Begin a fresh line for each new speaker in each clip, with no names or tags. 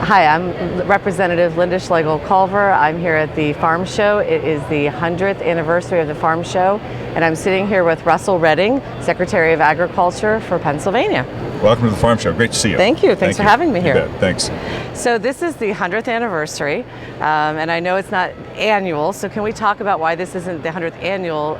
Hi, I'm Representative Lynda Schlegel Culver. I'm here at the Farm Show. It is the 100th anniversary of the Farm Show, and I'm sitting here with Russell Redding, Secretary of Agriculture for Pennsylvania.
Welcome to the Farm Show. Great to see you.
Thank you. Thanks for having me here.
You bet. Thanks.
So this is the 100th anniversary, and I know it's not annual, so can we talk about why this isn't the 100th annual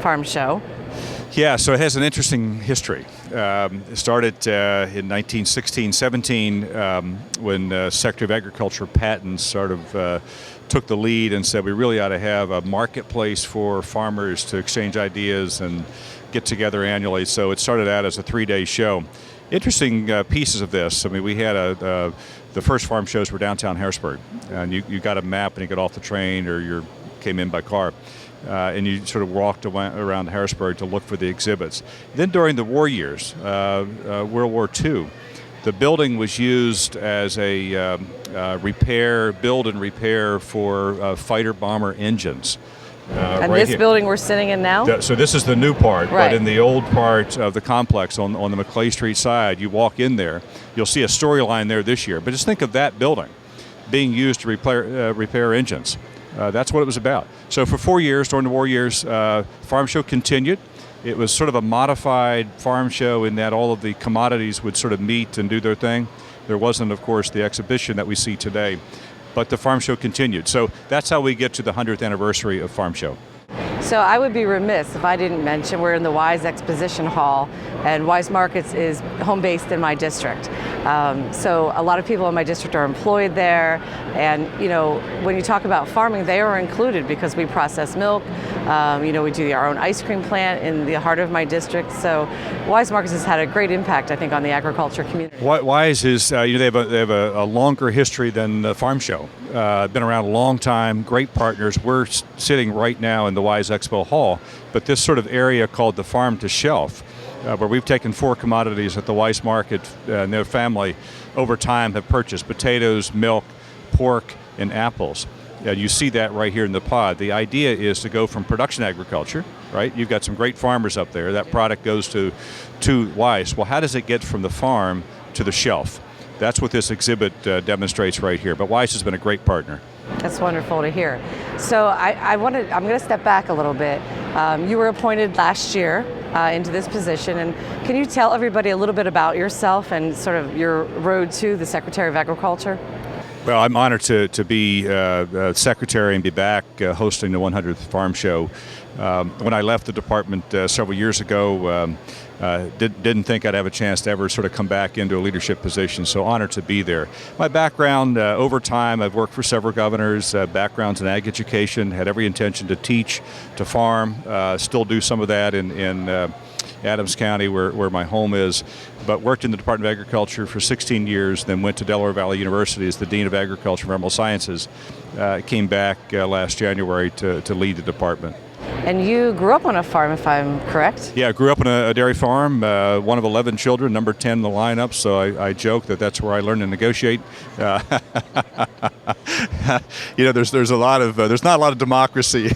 Farm Show?
Yeah, so it has an interesting history. It started in 1916-17 when Secretary of Agriculture Patton sort of took the lead and said we really ought to have a marketplace for farmers to exchange ideas and get together annually. So it started out as a 3-day show. Interesting pieces of this. I mean, we had the first farm shows were downtown Harrisburg, and you got a map and you got off the train or you came in by car. And you sort of walked around Harrisburg to look for the exhibits. Then during the war years, World War II, the building was used as a build and repair for fighter bomber engines.
And this building we're sitting in now?
So this is the new part,
right.
But in the old part of the complex on the Maclay Street side, you walk in there, you'll see a storyline there this year. But just think of that building being used to repair engines. That's what it was about. So for 4 years, during the war years, Farm Show continued. It was sort of a modified farm show in that all of the commodities would sort of meet and do their thing. There wasn't, of course, the exhibition that we see today, but the Farm Show continued. So that's how we get to the 100th anniversary of Farm Show.
So I would be remiss if I didn't mention we're in the Weis Exposition Hall, and Weis Markets is home-based in my district. So a lot of people in my district are employed there, and you know, when you talk about farming, they are included because we process milk. You know, we do our own ice cream plant in the heart of my district. So Weis Markets has had a great impact, I think, on the agriculture community.
Weis is, you know, they have a longer history than the Farm Show. Been around a long time, great partners. We're sitting right now in the Weis Expo Hall, but this sort of area called the farm to shelf, where we've taken 4 commodities that the Weis Market and their family over time have purchased: potatoes, milk, pork, and apples. You see that right here in the pod. The idea is to go from production agriculture, right? You've got some great farmers up there. That product goes to Weis. Well, how does it get from the farm to the shelf? That's what this exhibit demonstrates right here. But Weis has been a great partner.
That's wonderful to hear. So I'm going to step back a little bit. You were appointed last year into this position, and can you tell everybody a little bit about yourself and sort of your road to the Secretary of Agriculture?
Well, I'm honored to be secretary and be back hosting the 100th Farm Show. When I left the department several years ago, didn't think I'd have a chance to ever sort of come back into a leadership position, so honored to be there. My background, over time, I've worked for several governors, backgrounds in ag education, had every intention to teach, to farm, still do some of that in Adams County, where my home is, but worked in the Department of Agriculture for 16 years, then went to Delaware Valley University as the Dean of Agriculture and Environmental Sciences. Came back last January to lead the department.
And you grew up on a farm, if I'm correct?
Yeah, I grew up on a dairy farm, one of 11 children, number 10 in the lineup, so I joke that's where I learned to negotiate. You know, there's not a lot of democracy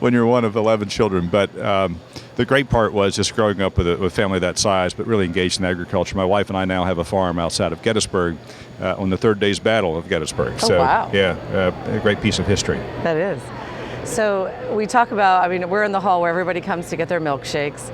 when you're one of 11 children, but the great part was just growing up with a family that size, but really engaged in agriculture. My wife and I now have a farm outside of Gettysburg on the third day's battle of Gettysburg.
Oh,
so,
wow.
Yeah, a great piece of history.
That is. So we talk about, I mean, we're in the hall where everybody comes to get their milkshakes.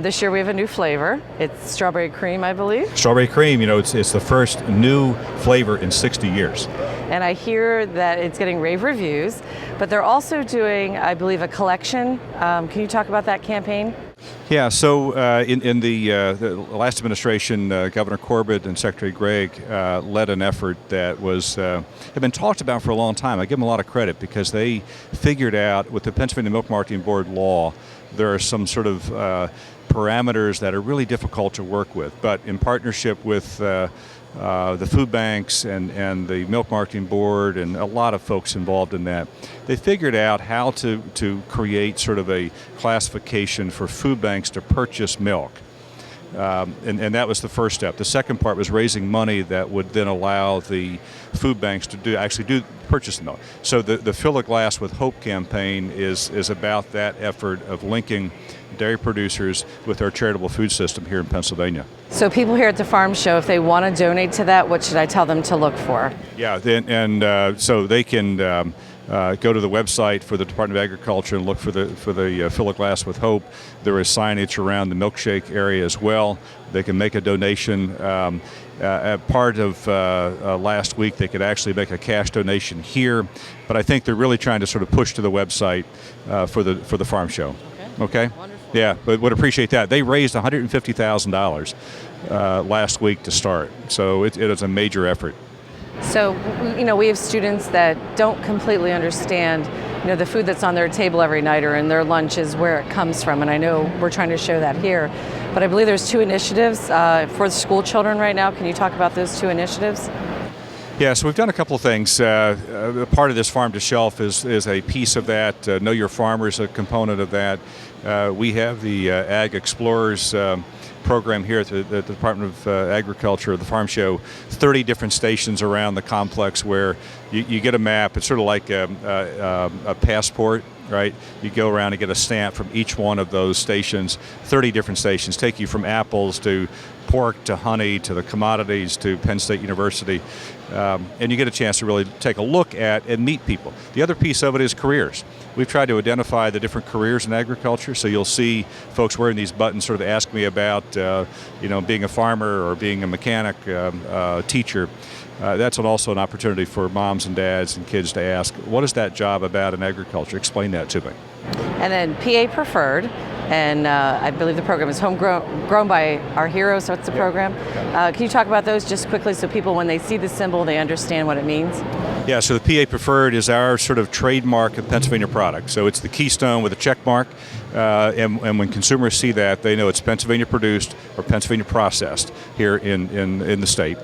This year we have a new flavor. It's strawberry cream, I believe. Strawberry cream,
you know, it's the first new flavor in 60 years.
And I hear that it's getting rave reviews, but they're also doing, I believe, a collection. Can you talk about that campaign?
Yeah, so in the last administration, Governor Corbett and Secretary Gregg led an effort that had been talked about for a long time. I give them a lot of credit because they figured out, with the Pennsylvania Milk Marketing Board law, there are some sort of parameters that are really difficult to work with. But in partnership with the food banks and the Milk Marketing Board and a lot of folks involved in that, they figured out how to create sort of a classification for food banks to purchase milk. And that was the first step. The second part was raising money that would then allow the food banks to actually purchase the milk. So the Fill a Glass with Hope campaign is about that effort of linking dairy producers with our charitable food system here in Pennsylvania.
So people here at the farm show, if they want to donate to that, what should I tell them to look for?
Yeah, so they can go to the website for the Department of Agriculture and look for the Fill a Glass with Hope. There is signage around the milkshake area as well. They can make a donation. Part of last week, they could actually make a cash donation here, but I think they're really trying to sort of push to the website for the farm show. Okay.
Wonderful.
Yeah, but would appreciate that. They raised $150,000 last week to start, so it is a major effort.
So, we have students that don't completely understand, the food that's on their table every night or in their lunches, where it comes from. And I know we're trying to show that here. But I believe there's 2 initiatives for the school children right now. Can you talk about those 2 initiatives?
Yeah, so we've done a couple of things. Part of this Farm to Shelf is a piece of that. Know Your Farmer is a component of that. We have the Ag Explorers program here at the Department of Agriculture, the Farm Show, 30 different stations around the complex where you get a map. It's sort of like a passport, right? You go around and get a stamp from each one of those stations. 30 different stations take you from apples to pork to honey to the commodities to Penn State University. And you get a chance to really take a look at and meet people. The other piece of it is careers. We've tried to identify the different careers in agriculture, so you'll see folks wearing these buttons sort of ask me about being a farmer or being a mechanic, teacher. That's also an opportunity for moms and dads and kids to ask, what is that job about in agriculture? Explain that to me.
And then PA Preferred, and I believe the program is grown by our heroes, so it's the program. Can you talk about those just quickly so people, when they see the symbol, they understand what it means?
Yeah, so the PA Preferred is our sort of trademark of Pennsylvania product. So it's the keystone with a check mark, and when consumers see that, they know it's Pennsylvania produced or Pennsylvania processed here in the state.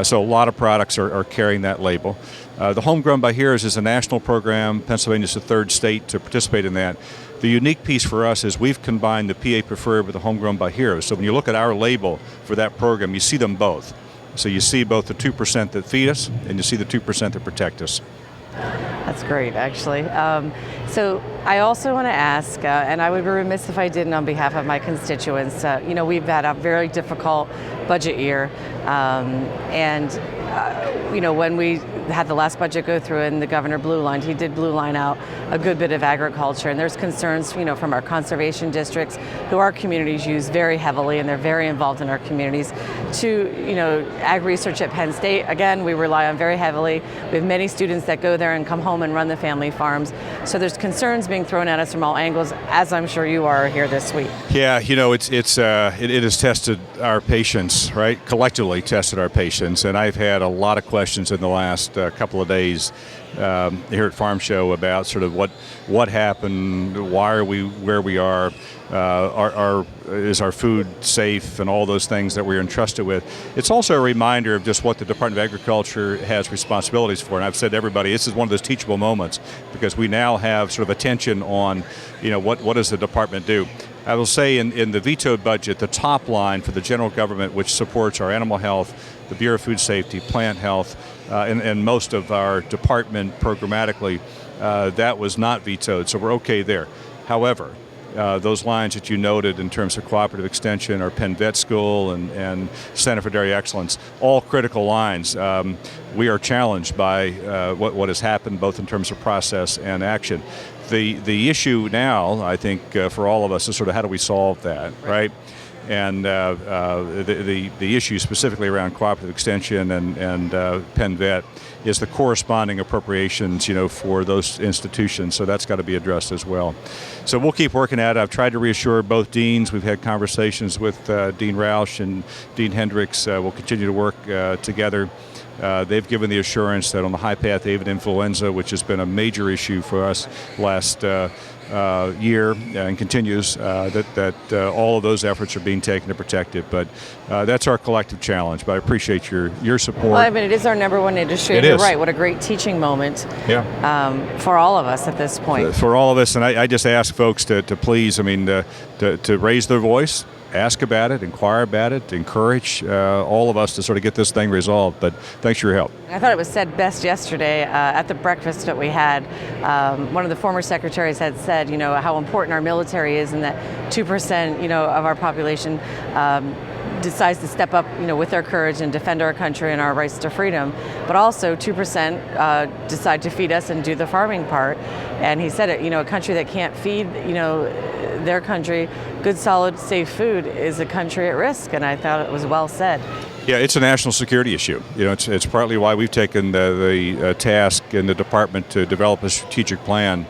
So a lot of products are carrying that label. The Homegrown by Heroes is a national program. Pennsylvania is the 3rd state to participate in that. The unique piece for us is we've combined the PA Preferred with the Homegrown by Heroes. So when you look at our label for that program, you see them both. So you see both the 2% that feed us and you see the 2% that protect us.
That's great, actually. So I also want to ask, and I would be remiss if I didn't on behalf of my constituents, we've had a very difficult budget year. When we had the last budget go through and the governor he did blue line out a good bit of agriculture. And there's concerns, from our conservation districts, who our communities use very heavily, and they're very involved in our communities, to, ag research at Penn State. Again, we rely on very heavily. We have many students that go there and come home and run the family farms. So there's concerns being thrown at us from all angles, as I'm sure you are here this week.
Yeah, it has tested our patience, right? Collectively tested our patience, and I've had a lot of questions in the last couple of days here at Farm Show about sort of what happened, why are we where we are, is our food safe, and all those things that we're entrusted with. It's also a reminder of just what the Department of Agriculture has responsibilities for. And I've said to everybody, this is one of those teachable moments, because we now have sort of attention on, what does the department do? I will say in the vetoed budget, the top line for the general government, which supports our animal health, the Bureau of Food Safety, plant health, and most of our department programmatically, that was not vetoed, so we're okay there. However, those lines that you noted in terms of cooperative extension, or Penn Vet School and Center for Dairy Excellence, all critical lines. We are challenged by what has happened, both in terms of process and action. The issue now, I think, for all of us is sort of how do we solve that, right? And the issue specifically around cooperative extension and Penn Vet is the corresponding appropriations, for those institutions. So that's got to be addressed as well. So we'll keep working at it. I've tried to reassure both deans. We've had conversations with Dean Roush and Dean Hendricks. We'll continue to work together. They've given the assurance that on the high path avian influenza, which has been a major issue for us last year and continues, that all of those efforts are being taken to protect it. But that's our collective challenge. But I appreciate your support.
Well, I mean, it is our number one industry.
It
You're
is.
right. What a great teaching moment.
Yeah.
For all of us at this point.
For all of us, and I just ask folks to please, to raise their voice ask about it, inquire about it, encourage all of us to sort of get this thing resolved. But thanks for your help.
I thought it was said best yesterday at the breakfast that we had. One of the former secretaries had said, how important our military is, and that 2%, of our population decides to step up, with their courage and defend our country and our rights to freedom. But also 2% decide to feed us and do the farming part. And he said it, a country that can't feed, their country good, solid, safe food is a country at risk. And I thought it was well said.
Yeah, it's a national security issue. It's partly why we've taken the task in the department to develop a strategic plan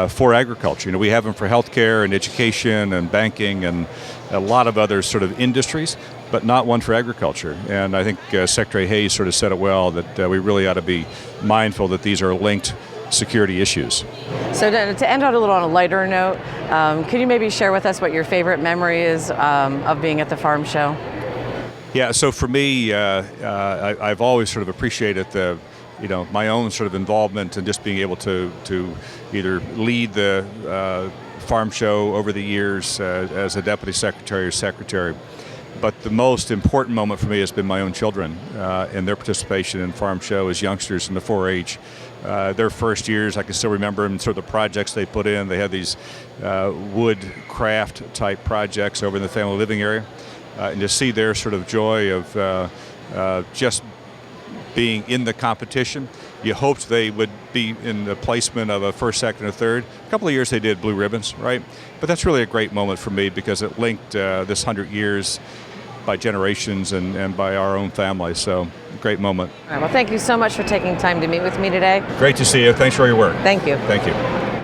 for agriculture. We have them for healthcare and education and banking and a lot of other sort of industries, but not one for agriculture. And I think Secretary Hayes sort of said it well, that we really ought to be mindful that these are linked security issues.
So to end out a little on a lighter note, could you maybe share with us what your favorite memory is of being at the farm show?
Yeah, so for me, I've always sort of appreciated my own sort of involvement and just being able to either lead the farm show over the years as a deputy secretary or secretary. But the most important moment for me has been my own children and their participation in farm show as youngsters in the 4-H. Their first years, I can still remember them, sort of the projects they put in. They had these wood craft type projects over in the family living area. And to see their sort of joy of just being in the competition. You hoped they would be in the placement of a first, second, or third. A couple of years they did blue ribbons, right? But that's really a great moment for me because it linked this 100 years by generations and by our own family. So, great moment.
All right, well, thank you so much for taking time to meet with me today.
Great to see you. Thanks for all your work.
Thank you.
Thank you.